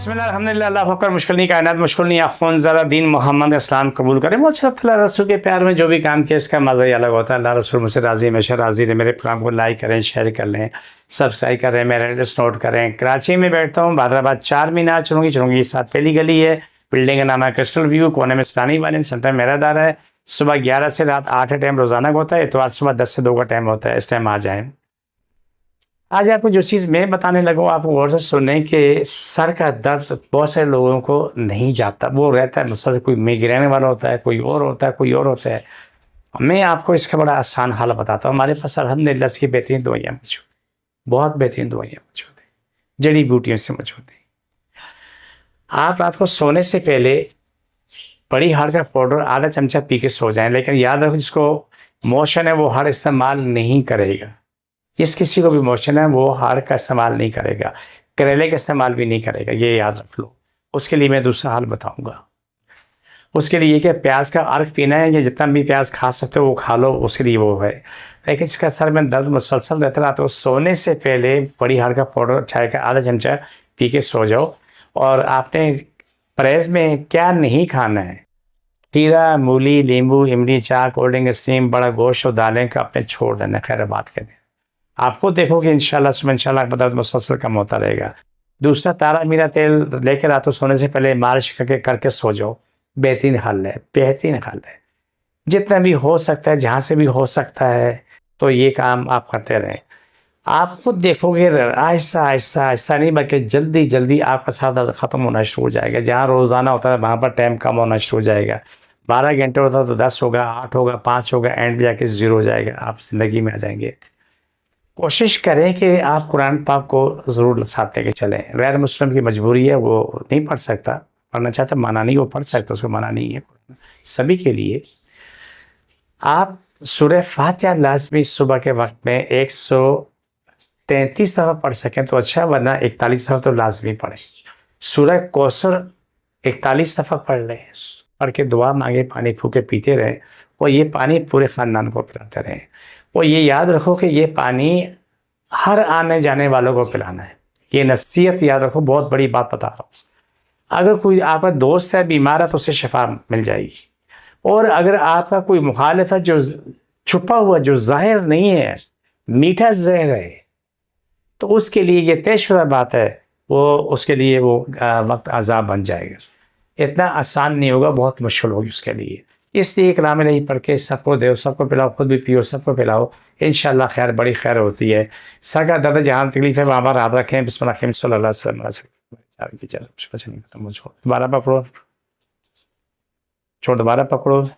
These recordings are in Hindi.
बिस्मिल्लाह अल्हम्दुलिल्लाह अल्लाह अकबर। मुश्किल नहीं कायनात मुश्किल नहीं आखुन ज़रा दीन मोहम्मद इस्लाम कबूल करें। बहुत अच्छा अल्लाह रसूल के प्यार में जो भी काम किया इसका मज़ा ही अलग होता है। अल्लाह रसूल मुझसे राज़ी हमेशा राज़ी रहे। मेरे प्रोग्राम को लाइक करें, शेयर कर लें, सब्सक्राइब करें, मेरे एड्रेस नोट करें। कराची में बैठता हूँ, हैदराबाद 4 मीनार चुरूंगी साथ पहली गली है। बिल्डिंग का नाम है क्रिस्टल व्यू, कोने में इस्लामी वाले सेंटर मेरा दार है। सुबह 11 से रात 8 टाइम रोज़ाना होता है। इतवार सुबह 10 से 2 का टाइम होता है। इस टाइम आ जाएँ। आज आपको जो चीज़ मैं बताने लगा हूँ आप गौर से सुने कि सर का दर्द बहुत सारे लोगों को नहीं जाता, वो रहता है मुसलसल। कोई मिग्रेन वाला होता है, कोई और होता है, कोई और होता है। मैं आपको इसका बड़ा आसान हल बताता हूँ। हमारे पास अल्हम्दुलिल्लाह इसकी बेहतरीन दवाइयाँ मौजूद, बहुत बेहतरीन दवाइयाँ मौजूद हैं, जड़ी बूटियों से मौजूद हैं। आप रात को सोने से पहले बड़ी हाड़ का पाउडर आधा चमचा पी के सो जाएं, लेकिन याद रखो जिसको मोशन है वो हाड़ इस्तेमाल नहीं करेगा। जिस किसी को भी मोशन है वो हाड़ का इस्तेमाल नहीं करेगा, करेले का इस्तेमाल भी नहीं करेगा, ये याद रख लो। उसके लिए मैं दूसरा हाल बताऊंगा। उसके लिए कि प्याज का अर्क पीना है, या जितना भी प्याज खा सकते हो वो खा लो, उसके लिए वो है। लेकिन इसका सर में दर्द मुसलसल रहता रहा तो सोने से पहले बड़ी हाड़ का पाउडर चाय का आधा चमचा पी के सो जाओ। और आपने परहेज में क्या नहीं खाना है, खीरा, मूली, नींबू, इमली, चाय, कोल्ड ड्रिंक, स्टीम, बड़ा गोश्त और दालें का अपने छोड़ देना। खैर बात करें, आपको देखो कि इंशाल्लाह सुबह इंशाल्लाह दर्द मुसलसल कम होता रहेगा। दूसरा, तारा मीरा तेल लेकर रातों सोने से पहले मालिश करके सो जाओ। बेहतरीन हल है, बेहतरीन हल है। जितना भी हो सकता है, जहाँ से भी हो सकता है, तो ये काम आप करते रहें। आप खुद देखोगे आहिस्ता आहिस्ता आहिस्ता नहीं बल्कि जल्दी जल्दी आपका सारा दर्द ख़त्म होना शुरू हो जाएगा। जहाँ रोज़ाना होता है वहाँ पर टाइम कम होना शुरू हो जाएगा। 12 घंटे होता तो 10 होगा, 8 होगा, 5 होगा, एंड भी जाके 0 हो जाएगा। आप ज़िंदगी में आ जाएंगे। कोशिश करें कि आप कुरान पाक को ज़रूर साथ लेके चलें। गैर मुस्लिम की मजबूरी है, वो नहीं पढ़ सकता, पढ़ना चाहता मना नहीं, वो पढ़ सकता, उसको मना नहीं है। सभी के लिए आप सूरह फातिहा लाजमी सुबह के वक्त में 133 दफ़ा पढ़ सकें तो अच्छा, वरना 41 दफ़ा तो लाजमी पढ़ें। सूरह कौसर 41 दफ़ा पढ़ लें, पढ़ के दुआ मांगे, पानी फूके पीते रहें और ये पानी पूरे ख़ानदान को पिलाते रहें। और ये याद रखो कि ये पानी हर आने जाने वालों को पिलाना है। ये नसीहत याद रखो, बहुत बड़ी बात बता रहा हूँ। अगर कोई आपका दोस्त है बीमार है तो उसे शिफा मिल जाएगी। और अगर आपका कोई मुखालिफ है जो छुपा हुआ, जो जाहिर नहीं है, मीठा जहर है, तो उसके लिए ये तयशुदा बात है, वो उसके लिए वो वक्त अजाब बन जाएगा। इतना आसान नहीं होगा, बहुत मुश्किल होगी उसके लिए। इसलिए कलाम नहीं पढ़ के सबको दो, सबको पिलाओ, खुद भी पियो, सबको पिलाओ। इंशाल्लाह खैर बड़ी खैर होती है। सर का दर्द जहाँ तकलीफ है वहाँ पर हाथ रखें, बिस्मिल्लाह सल्लल्लाहु अलैहि वसल्लम। दोबारा पकड़ो, छोड़, दोबारा पकड़ो।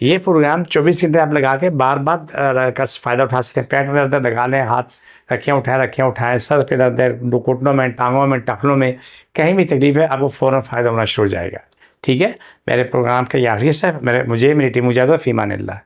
ये प्रोग्राम 24 घंटे आप लगा के बार बार का फ़ायदा उठा सकते हैं। पेट में दर्द लगा लें, हाथ रखें उठाएं, सर पे दर्द है, घुटनों में, टांगों में, टखनों में, कहीं भी तकलीफ है, आपको फ़ौरन फ़ायदा होना शुरू हो जाएगा। ठीक है, मेरे प्रोग्राम के आखिरी से मुझे मेरी टीम इजाज़त, फ़ी अमानिल्लाह।